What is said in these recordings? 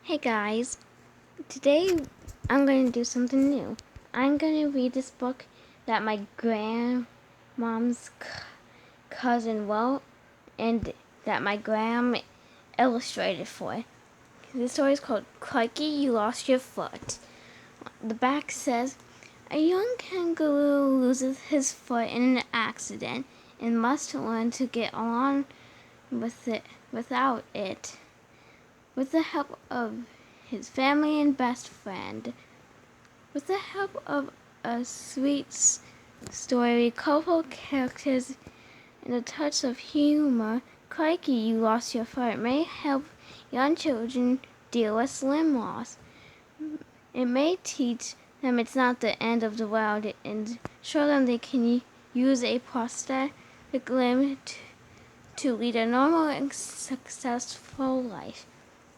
Hey guys, today I'm going to do something new. I'm going to read this book that my grandmom's cousin wrote and that my gram illustrated for. The story is called Crikey, You Lost Your Foot. The back says, a young kangaroo loses his foot in an accident and must learn to get along without it. With the help of his family and best friend. With the help of a sweet story, colorful characters, and a touch of humor, Crikey, You Lost Your Foot may help young children deal with limb loss. It may teach them it's not the end of the world and show them they can use a prosthetic limb to lead a normal and successful life.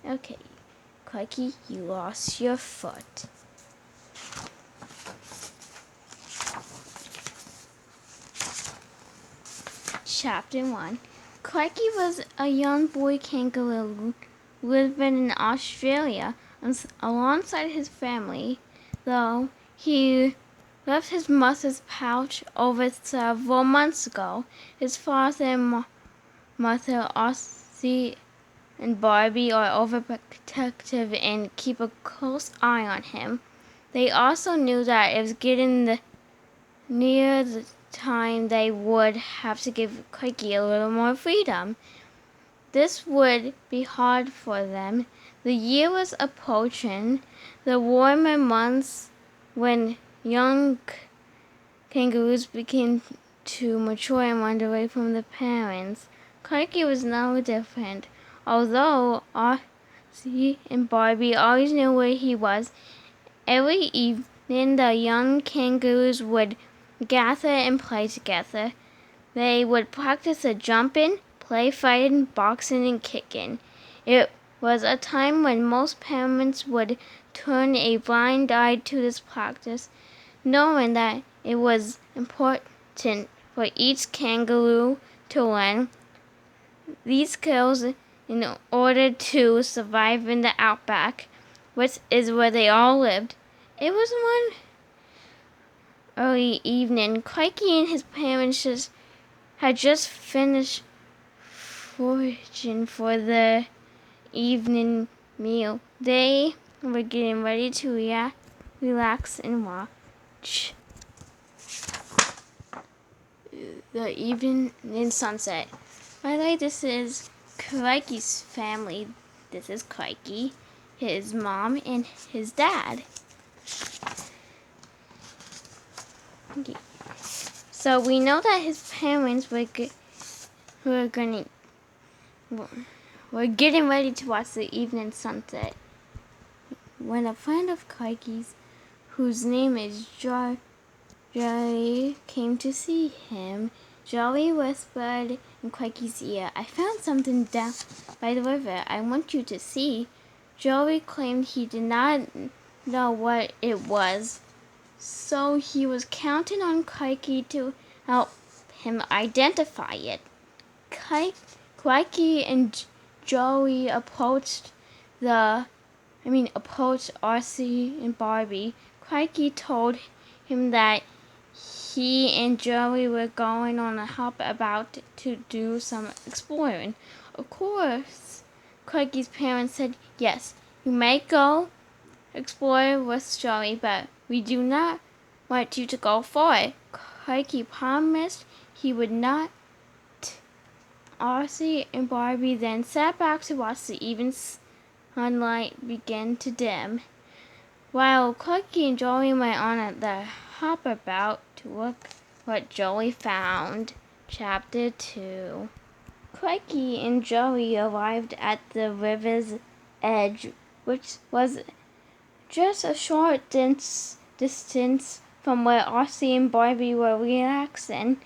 Okay, Crikey, you lost your foot. Chapter 1. Crikey was a young boy kangaroo living in Australia alongside his family, though he left his mother's pouch over several months ago. His father and mother, Aussie and Barbie, are overprotective and keep a close eye on him. They also knew that it was getting near the time they would have to give Crikey a little more freedom. This would be hard for them. The year was approaching, the warmer months when young kangaroos begin to mature and wander away from their parents. Crikey was no different. Although Aussie and Barbie always knew where he was, every evening the young kangaroos would gather and play together. They would practice jumping, play fighting, boxing, and kicking. It was a time when most parents would turn a blind eye to this practice, knowing that it was important for each kangaroo to learn these skills in order to survive in the Outback, which is where they all lived. It was one early evening. Crikey and his parents had just finished foraging for the evening meal. They were getting ready to relax and watch the evening sunset. By the way, this is Crikey's family. This is Crikey, his mom, and his dad. Okay. So we know that his parents were getting ready to watch the evening sunset when a friend of Crikey's, whose name is Joey, came to see him. Joey whispered in Crikey's ear, I found something down by the river I want you to see. Joey claimed he did not know what it was, so he was counting on Crikey to help him identify it. Crikey and Joey approached Arcee and Barbie. Crikey told him that he and Joey were going on a hop about to do some exploring. Of course, Crikey's parents said, yes, you may go explore with Joey, but we do not want you to go far. Crikey promised he would not. Arcee and Barbie then sat back to watch the evening sunlight begin to dim, while Crikey and Joey went on the hop about to look what Joey found. Chapter 2. Crikey and Joey arrived at the river's edge, which was just a short distance from where Arcee and Barbie were relaxing,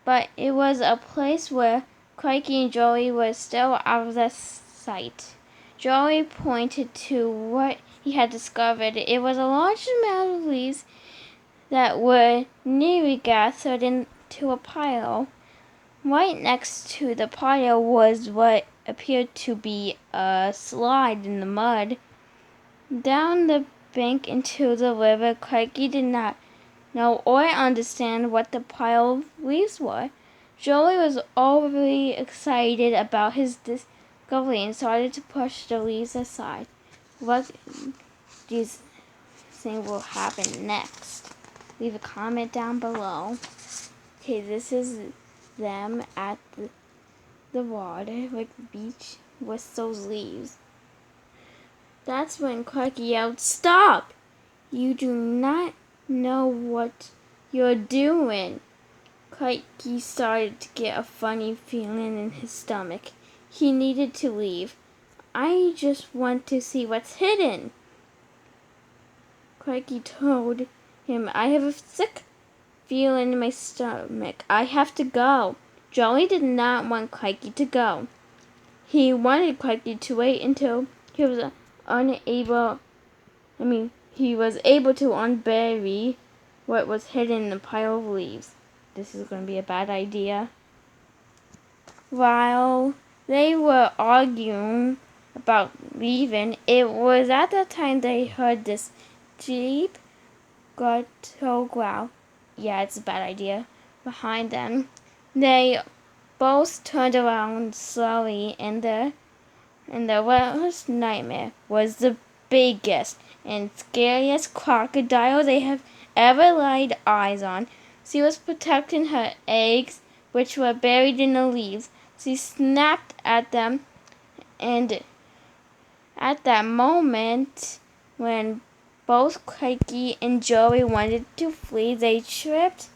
but it was a place where Crikey and Joey were still out of the sight. Joey pointed to what he had discovered. It was a large amount of leaves that were nearly gathered into a pile. Right next to the pile was what appeared to be a slide in the mud. down the bank into the river. Crikey did not know or understand what the pile of leaves were. Joey was overly excited about his discovery and started to push the leaves aside. What do you think will happen next? Leave a comment down below. Okay, this is them at the water, like the beach, with those leaves. That's when Crikey yelled, "Stop! You do not know what you're doing." Crikey started to get a funny feeling in his stomach. He needed to leave. "I just want to see what's hidden," Crikey told him. "I have a sick feeling in my stomach. I have to go." Joey did not want Crikey to go. He wanted Crikey to wait until he was he was able to unbury what was hidden in the pile of leaves. This is going to be a bad idea. While they were arguing about leaving, it was at that time they heard this deep guttural growl. Yeah, it's a bad idea. Behind them, they both turned around slowly, and their worst nightmare was the biggest and scariest crocodile they have ever laid eyes on. She was protecting her eggs, which were buried in the leaves. She snapped at them, and at that moment, when both Crikey and Joey wanted to flee, they tripped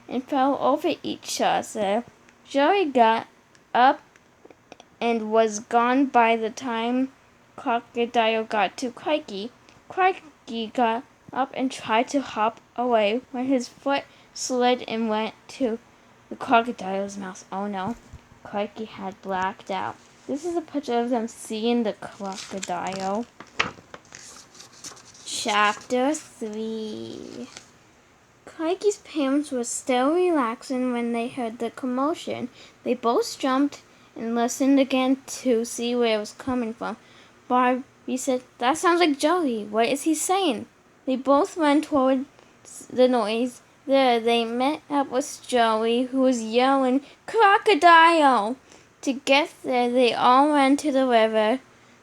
and fell over each other. Joey got up and was gone by the time Crocodile got to Crikey. Crikey got up and tried to hop away when his foot slid and went to the crocodile's mouth. Oh no, Crikey had blacked out. This is a picture of them seeing the crocodile. Chapter 3. Crikey's parents were still relaxing when they heard the commotion. They both jumped and listened again to see where it was coming from. Barbie said, "That sounds like Joey. What is he saying?" They both went towards the noise. There they met up with Joey, who was yelling, "Crocodile!" To get there, they all ran to the river.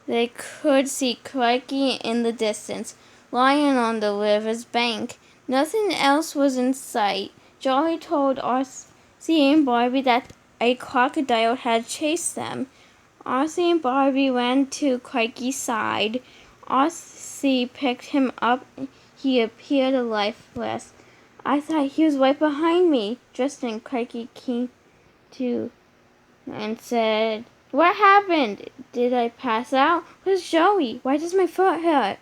They could see Crikey in the distance, lying on the river's bank. Nothing else was in sight. Joey told Arcee and Barbie that a crocodile had chased them. Arcee and Barbie ran to Crikey's side. Arcee picked him up. He appeared lifeless. "I thought he was right behind me." Just then Crikey came to and said, "What happened? Did I pass out? Where's Joey? Why does my foot hurt?"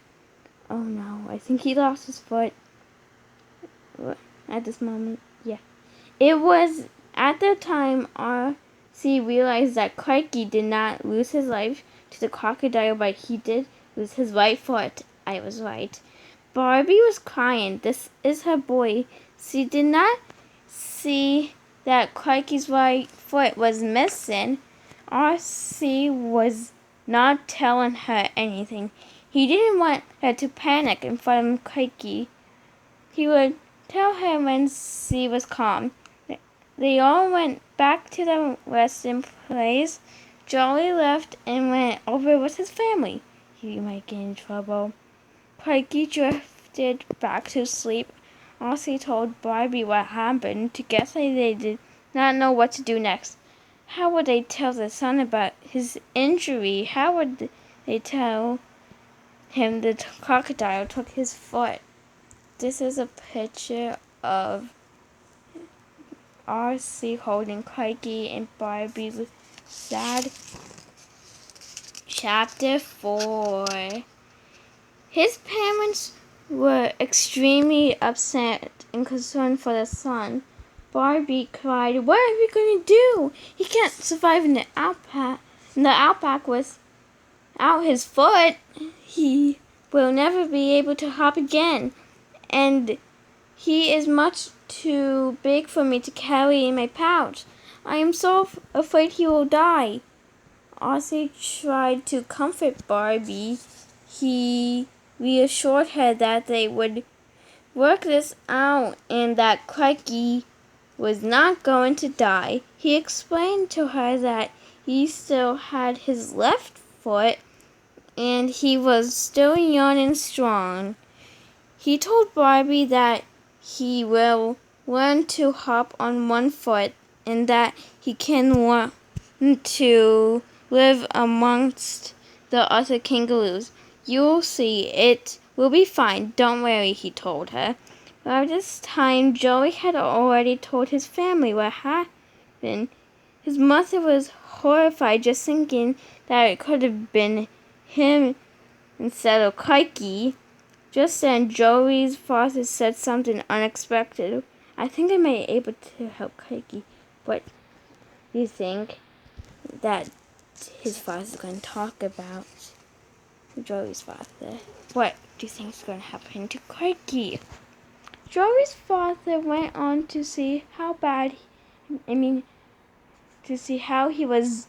Oh no, I think he lost his foot at this moment. Yeah. It was at the time Arcee realized that Crikey did not lose his life to the crocodile, but he did lose his right foot. I was right. Barbie was crying. This is her boy. She did not see that Crikey's right foot was missing. Arcee was not telling her anything. He didn't want her to panic in front of Crikey. He would tell her when she was calm. They all went back to the resting place. Joey left and went over with his family. He might get in trouble. Crikey drifted back to sleep. Arcee told Barbie what happened. Together they did not know what to do next. How would they tell their son about his injury? How would they tell him the crocodile took his foot? This is a picture of Arcee holding Crikey and Barbie was sad. Chapter 4. His parents were extremely upset and concerned for their son. Barbie cried, "What are we going to do? He can't survive in the outback without his foot. He will never be able to hop again. And he is much too big for me to carry in my pouch. I am so afraid he will die." Arcee tried to comfort Barbie. He reassured her that they would work this out and that Crikey was not going to die. He explained to her that he still had his left foot and he was still young and strong. He told Barbie that he will learn to hop on one foot and that he can learn to live amongst the other kangaroos. You'll see, it will be fine. Don't worry, he told her. By this time, Joey had already told his family what happened. His mother was horrified just thinking that it could have been him instead of Crikey. Just then, Joey's father said something unexpected. I think I may be able to help Crikey. What do you think that his father's going to talk about? Joey's father. What do you think is going to happen to Crikey? Joey's father went on to see how he was